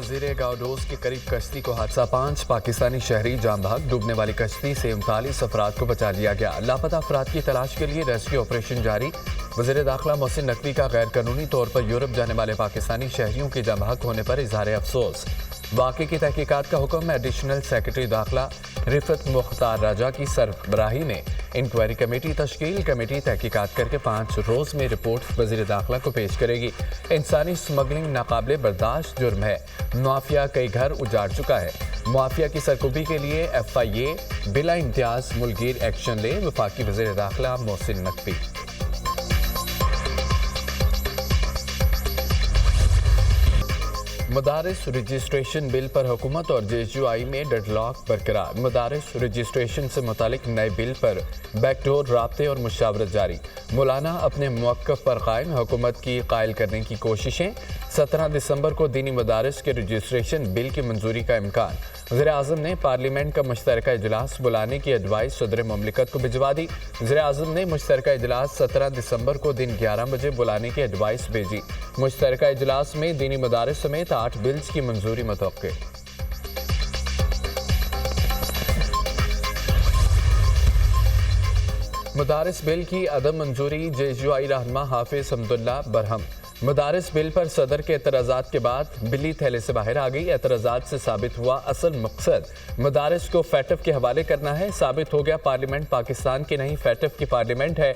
जजीरे गाउडोस के करीब कश्ती को हादसा, 5 पाकिस्तानी शहरी जाम बहक। डूबने वाली कश्ती से 39 अफराद को बचा लिया गया। लापता अफराद की तलाश के लिए रेस्क्यू ऑपरेशन जारी। वज़ीर दाखिला मोहसिन नकवी का गैर कानूनी तौर पर यूरोप जाने वाले पाकिस्तानी शहरियों के जाम बहक होने पर इजहार अफसोस। वाक़े की तहकीकात का हुक्म। एडिशनल सेक्रेटरी दाखिला रिफत मुख्तार राजा की सरबराही में इंक्वायरी कमेटी तश्कील। कमेटी तहकीकात करके 5 रोज़ में रिपोर्ट वज़ीर दाखिला को पेश करेगी। इंसानी स्मगलिंग नाकाबिले बर्दाश्त जुर्म है। माफिया कई घर उजाड़ चुका है। माफिया की सरकुबी के लिए FIA बिला इम्तियाज मुल्कगीर एक्शन ले। वफाकी वज़ीर दाखिला मोहसिन नकवी। मदारिस रजिस्ट्रेशन बिल पर हुकूमत और JSUI में डेडलॉक बरकरार। मदारिस रजिस्ट्रेशन से मुतालिक नए बिल पर बैकडोर राब्ते और मुशावरत जारी। मौलाना अपने मौक़िफ़ पर कायम। हुकूमत की कायल करने की कोशिशें। 17 दिसंबर को दीनी मदारिस के रजिस्ट्रेशन बिल की मंजूरी का इम्कान। वज़ीर आज़म ने पार्लियामेंट का मुश्तरका इजलास बुलाने की एडवाइस सदर मुमलिकत को भिजवा दी। वज़ीर आज़म ने मुश्तरका इजलास 17 दिसंबर को दिन 11 बजे बुलाने की एडवाइस भेजी। मुश्तरका इजलास में दीनी मदारिस समेत 8 बिल्स की मंजूरी मुतवक्के। मदारिस बिल की अदम मंजूरी। JSUI रहनुमा हाफिज हमदुल्ला बरहम। मदारिस बिल पर सदर के एतराज़ात के बाद बिल्ली थैले से बाहर आ गई। एतराज़ात से साबित हुआ असल मकसद मदारिस को फैटफ के हवाले करना है। साबित हो गया पार्लियामेंट पाकिस्तान की नहीं, फैटफ की पार्लियामेंट है।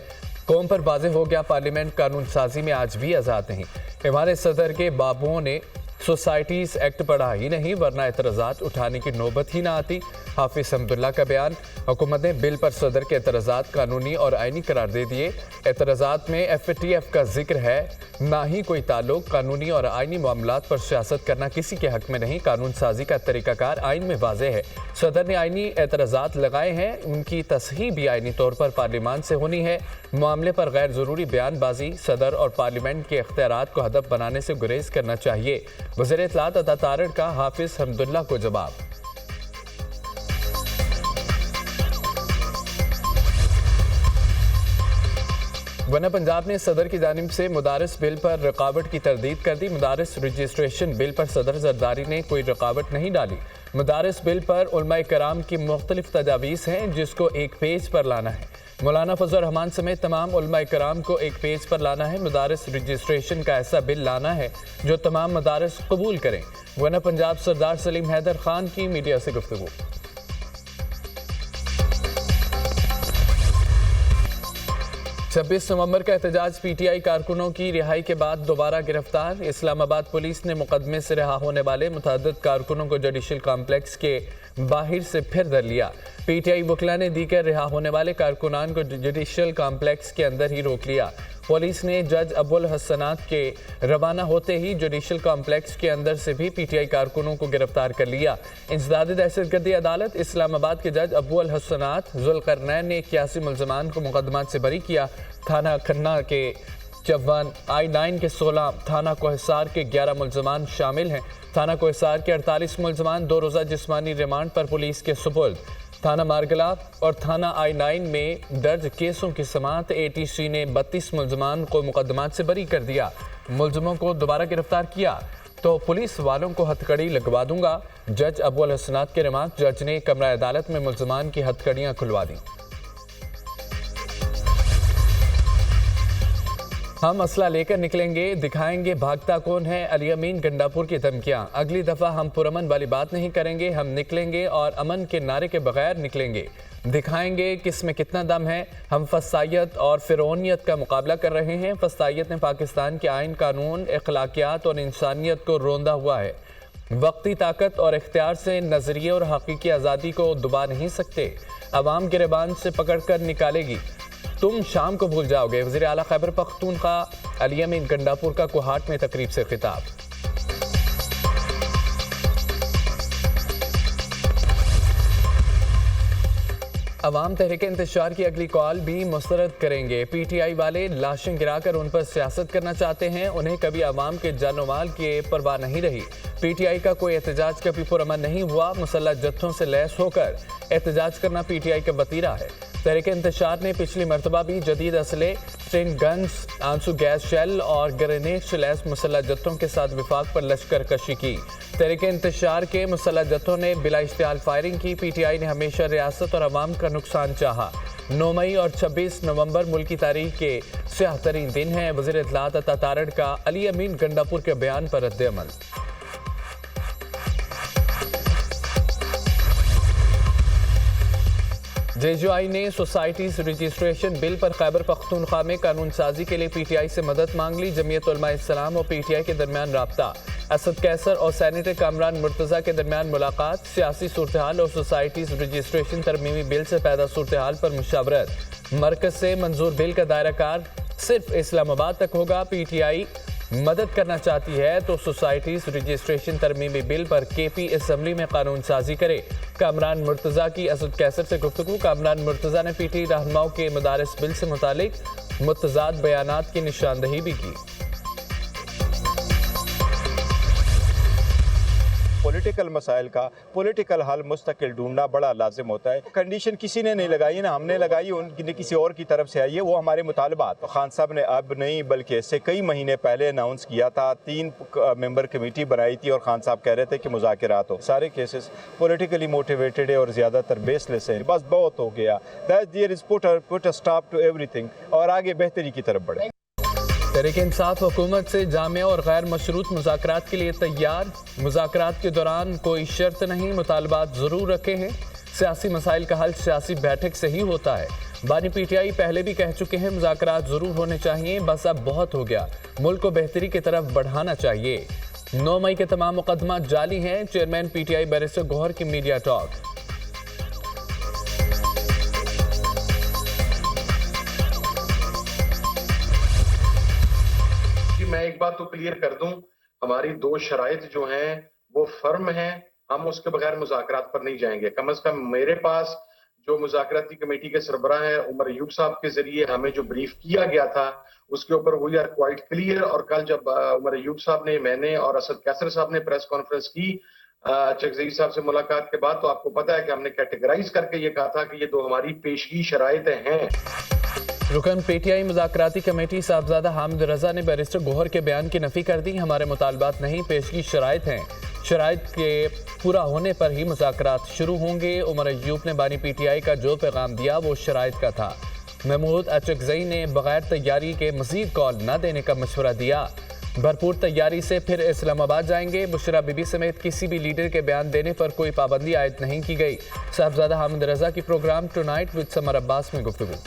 कौम पर वाज़ेह हो गया पार्लियामेंट कानून साजी में आज भी आज़ाद नहीं। हमारे सदर के बाबुओं ने सोसाइटीज़ एक्ट पढ़ा ही नहीं, वरना एतराज़ात उठाने की नौबत ही ना आती। हाफिज हमदुल्ला का बयान। हुकूमत ने बिल पर सदर के एतराज़ात कानूनी और आइनी करार दे दिए। एतराज़ात में FATF का जिक्र है, ना ही कोई ताल्लुक। कानूनी और आइनी मामलात पर सियासत करना किसी के हक में नहीं। कानून साजी का तरीक़ाकार आइन में वाज़ेह है। सदर ने आइनी एतराज़ात लगाए हैं, उनकी तस्हीह भी आइनी तौर पर पार्लियामान से होनी है। मामले पर गैर ज़रूरी बयानबाजी सदर और पार्लियामेंट के इख्तियारात को हदफ बनाने से गुरेज करना चाहिए। वज़ीर इत्तलात अता तारड़ का हाफिज हमदुल्ला को जवाब। वरना पंजाब ने सदर की जानिब से मदारिस बिल पर रुकावट की तरदीद कर दी। मदारिस रजिस्ट्रेशन बिल पर सदर जरदारी ने कोई रुकावट नहीं डाली। मदारिस बिल पर उलमाए कराम की मुख्तलिफ तजावीज़ हैं, जिसको एक पेज पर लाना है। मौलाना फजल रहमान समेत तमाम उलमाए कराम को एक पेज पर लाना है। मदारिस रजिस्ट्रेशन का ऐसा बिल लाना है जो तमाम मदारिस कबूल करें। वरना पंजाब सरदार सलीम हैदर खान की मीडिया से गुफ्तगू। 26 नवंबर का एहतजाज। PTI कारकुनों की रिहाई के बाद दोबारा गिरफ्तार। इस्लामाबाद पुलिस ने मुकदमे से रिहा होने वाले मुतअद्दिद कारकुनों को जुडिशल कॉम्प्लेक्स के बाहर से फिर धर लिया। PTI वकला ने दीगर रिहा होने वाले कारकुनान को जुडिशल कॉम्प्लेक्स के अंदर ही रोक लिया। पुलिस ने जज अबुल हसनात के रवाना होते ही जुडिशल कॉम्प्लेक्स के अंदर से भी PTI कारकुनों को गिरफ्तार कर लिया। इंसदाद दहशतगर्दी अदालत इस्लामाबाद के जज अबुल हसनात जुल्करनैन ने 81 मुलजमान को मुकदमात से बरी किया। थाना खन्ना के 54, I9 के 16, थाना कोहिसार के 11 मुलजमान शामिल हैं। थाना कोहिसार के 48 मुलजमान 2 रोज़ा जिस्मानी रिमांड पर पुलिस के सुपुर्द। थाना मारगला और थाना I9 में दर्ज केसों की समाअत। ATC ने 32 मुलजमान को मुकदमात से बरी कर दिया। मुलजमों को दोबारा गिरफ्तार किया तो पुलिस वालों को हथकड़ी लगवा दूंगा। जज अबुल हसनात के रिमार्क। जज ने कमरा अदालत में मुलजमान की हथकड़ियाँ खुलवा दी। हम असला लेकर निकलेंगे, दिखाएंगे भागता कौन है। अली अमीन गंडापुर की धमकियां। अगली दफ़ा हम पुरअमन वाली बात नहीं करेंगे, हम निकलेंगे और अमन के नारे के बगैर निकलेंगे। दिखाएंगे किस में कितना दम है। हम फसायत और फिरौनियत का मुकाबला कर रहे हैं। फसायत ने पाकिस्तान के आइन, कानून, अखलाकियात और इंसानियत को रोंदा हुआ है। वक्ती ताकत और इख्तियार से नजरिए और हकीकी आज़ादी को दुबा नहीं सकते। अवाम गिरबान से पकड़ कर निकालेगी, तुम शाम को भूल जाओगे। वज़ीर आला खैबर पख्तूनख्वा अली अमीन गंडापुर का कोहाट में तकरीब से खिताब। अवाम तहरीक इंतशार की अगली कॉल भी मुस्तरद करेंगे। PTI वाले लाशें गिराकर उन पर सियासत करना चाहते हैं। उन्हें कभी अवाम के जानो माल की परवाह नहीं रही। PTI का कोई एहतजाज कभी पुरअमन नहीं हुआ। मुसल्लह जत्थों से लैस होकर एहतजाज करना PTI का वतीरा है। तहरीक इंतशार ने पिछली मरतबा भी जदीद असले, स्ट्रिंग गन्स, आंसू गैस शेल और ग्रेनेड से लैस मुसल्लह जत्थों के साथ विफाक पर लश्कर कशी की। तहरीक इंतशार के मुसल्लह जत्थों ने बिला इश्तिहाल फायरिंग की। पीटीआई ने हमेशा रियासत और अवाम का नुकसान चाहा। 9 मई और 26 नवंबर मुल्क की तारीख के स्याह तरीन दिन हैं। वज़ीर इत्तलात अता तारड़ का अली अमीन गंडापुर के बयान पर रद्द-ए-अमल। जेजुआई ने सोसाइटीज रजिस्ट्रेशन बिल पर खैबर पख्तूनख्वा में कानून साजी के लिए पीटीआई से मदद मांग ली। जमीयत उलमा इस्लाम और पीटीआई के दरमियान राब्ता। असद कैसर और सेनेटर कामरान मुर्तज़ा के दरमियान मुलाकात। सियासी सूरत हाल और सोसाइटीज रजिस्ट्रेशन तरमीमी बिल से पैदा सूरत हाल पर मुशावरत। मरकज से मंजूर बिल का दायरा कार सिर्फ इस्लामाबाद तक होगा। पीटीआई मदद करना चाहती है तो सोसाइटीज रजिस्ट्रेशन तरमीमी बिल पर केपी असम्बली में कानून साजी करे। कामरान मुर्तज़ा की असद कैसर से गुफ्तगू। कामरान मुर्तज़ा ने पीटी रहनुमाओं के मदारिस बिल से मुतालिक मुतज़ाद बयानात की निशानदही भी की। पॉलिटिकल मसाइल का पॉलिटिकल हल मुस्तकिल ढूंढना बड़ा लाजिम होता है। कंडीशन किसी ने नहीं लगाई ना हमने लगाई, उनकी किसी और की तरफ से आई है। वो हमारे मुतालबात खान साहब ने अब नहीं बल्कि इससे कई महीने पहले अनाउंस किया था। 3 मेंबर कमेटी बनाई थी और खान साहब कह रहे थे कि मुज़ाकिरात हो। सारे केसेस पॉलिटिकली मोटिवेटेड है और ज़्यादातर बेसलेस है। बस बहुत हो गया। That there is put a stop to everything और आगे बेहतरी की तरफ बढ़े। तहरीक इंसाफ हुकूमत से जामिया और गैर मशरूत मुज़ाकरात के लिए तैयार। मुज़ाकरात के दौरान कोई शर्त नहीं, मुतालबात ज़रूर रखे हैं। सियासी मसाइल का हल सियासी बैठक से ही होता है। बानी पीटीआई पहले भी कह चुके हैं मुज़ाकरात ज़रूर होने चाहिए, बस अब बहुत हो गया। मुल्क को बेहतरी की तरफ बढ़ाना चाहिए। 9 मई के तमाम मुकदमा जाली हैं। चेयरमैन पीटीआई बैरिस्टर गौहर की मीडिया टॉक। मैं एक बात तो क्लियर कर दूं, हमारी 2 शराइत जो हैं वो फर्म हैं। हम उसके बगैर मुज़ाकरात पर नहीं जाएंगे। कम अज कम मेरे पास जो मुज़ाकराती कमेटी के सरबराह हैं उमर अयूब साहब के जरिए हमें जो ब्रीफ किया गया था उसके ऊपर वी आर क्वाइट क्लियर। और कल जब उमर अयूब साहब ने, मैंने और असद कैसर साहब ने प्रेस कॉन्फ्रेंस की चकज़ई साहब से मुलाकात के बाद, तो आपको पता है कि हमने कैटेगराइज करके ये कहा था कि ये 2 हमारी पेशगी शराइतें हैं। रुकन पीटीआई मुज़ाकराती कमेटी साहबजादा हामिद रजा ने बैरिस्टर गौहर के बयान की नफी कर दी। हमारे मुतालबात नहीं, पेशगी शराइत हैं। शराइत के पूरा होने पर ही मुज़ाकरात शुरू होंगे। उमर अयूब ने बानी पीटीआई का जो पैगाम दिया वो शराइत का था। महमूद अचकज़ई ने बगैर तैयारी के मज़ीद कॉल न देने का मशवरा दिया। भरपूर तैयारी से फिर इस्लामाबाद जाएंगे। बुशरा बीबी समेत किसी भी लीडर के बयान देने पर कोई पाबंदी आयद नहीं की गई। साहबजादा हामिद रजा की programme tonight with Samar Abbas में गुफ्तगू।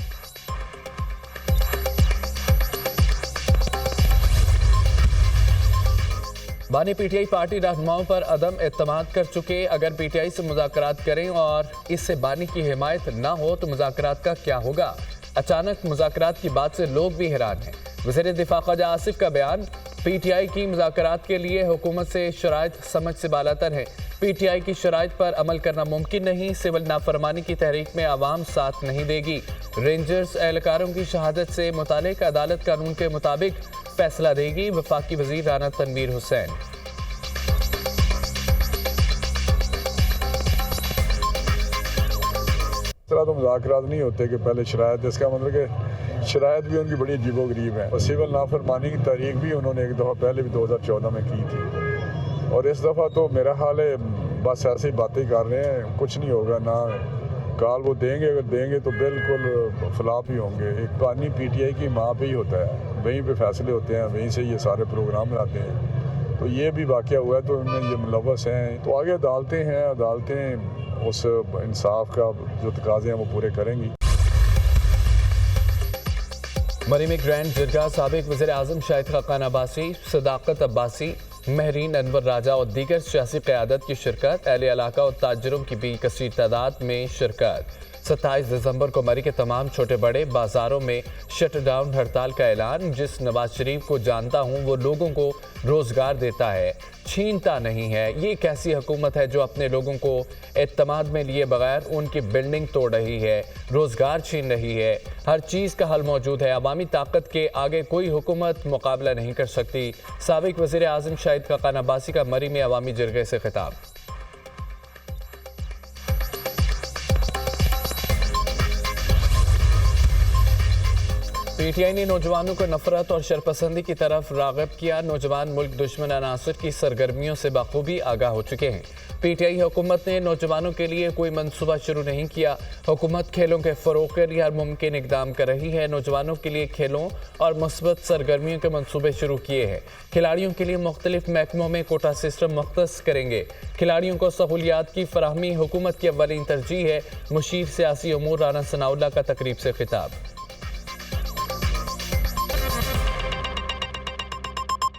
बानी पीटीआई पार्टी रहनुमाओं पर अदम एतमाद कर चुके। अगर पीटीआई से मुज़ाकरात करें और इससे बानी की हिमायत ना हो तो मुज़ाकरात का क्या होगा। अचानक मुज़ाकरात की बात से लोग भी हैरान हैं। वज़ीर दिफा ख्वाजा आसिफ का बयान। पीटीआई की मुज़ाकरात के लिए हुकूमत से शराइत समझ से बालातर है। पीटीआई की शराइत पर अमल करना मुमकिन नहीं। सिविल नाफरमानी की तहरीक में आवाम साथ नहीं देगी। रेंजर्स एहलकारों की शहादत से मुतालिक अदालत कानून के मुताबिक फैसला देगी। वफाकी वज़ीर राना तनवीर हुसैन। इस तरह तो मुज़ाकरात नहीं होते कि पहले शराइत, इसका मतलब कि शराइत भी उनकी बड़ी अजीबोगरीब है। और सिविल नाफरमानी की तारीख भी उन्होंने एक दफ़ा पहले भी 2014 में की थी। और इस दफ़ा तो मेरा हाल है बस ऐसे ही बातें कर रहे हैं, कुछ नहीं होगा। ना कॉल वो देंगे, अगर देंगे तो बिल्कुल फ्लॉप ही होंगे। एक पानी पीटीआई की माँ पे ही होता है, वहीं पे फैसले होते हैं, वहीं से ये सारे प्रोग्राम लाते हैं। तो ये भी वाक़या हुआ है तो उनमें ये मुलव्वस हैं। तो आगे अदालतें हैं, अदालतें उस इंसाफ का जो तकाज़े हैं वो पूरे करेंगी। मरी में ग्रैंड जरगा साबिक वज़ीर आज़म शाहिद खाकान अब्बासी, सदाकत अब्बासी, महरीन अनवर राजा और दीगर सियासी क़यादत की शिरकत। अहले इलाका और ताजरों की भी कसीर तादाद में शिरकत। 27 दिसंबर को मरी के तमाम छोटे बड़े बाजारों में शटडाउन हड़ताल का ऐलान। जिस नवाज शरीफ को जानता हूँ वो लोगों को रोज़गार देता है, छीनता नहीं है। ये कैसी हुकूमत है जो अपने लोगों को एतमाद में लिए बगैर उनकी बिल्डिंग तोड़ रही है, रोज़गार छीन रही है। हर चीज़ का हल मौजूद है। अवामी ताकत के आगे कोई हुकूमत मुकाबला नहीं कर सकती। साबिक वज़ीर आज़म शाहिद खाकान अब्बासी का मरी में अवामी जरगे से खिताब। पीटीआई ने नौजवानों को नफरत और शरपसंदी की तरफ राग़िब किया। नौजवान मुल्क दुश्मन अनासर की सरगर्मियों से बखूबी आगाह हो चुके हैं। पीटीआई हुकूमत ने नौजवानों के लिए कोई मंसूबा शुरू नहीं किया। हुकूमत खेलों के फ़रोग़ के लिए हर मुमकिन इक़दाम कर रही है। नौजवानों के लिए खेलों और मुस्बत सरगर्मियों के मंसूबे शुरू किए हैं। खिलाड़ियों के लिए मुख्तलिफ महकमों में कोटा सिस्टम मुख्तस करेंगे। खिलाड़ियों को सहूलियात की फराहमी हुकूमत की अव्वलीन तरजीह है। मुशीर सियासी उमूर राना सनाउल्लाह का तकरीब से खिताब।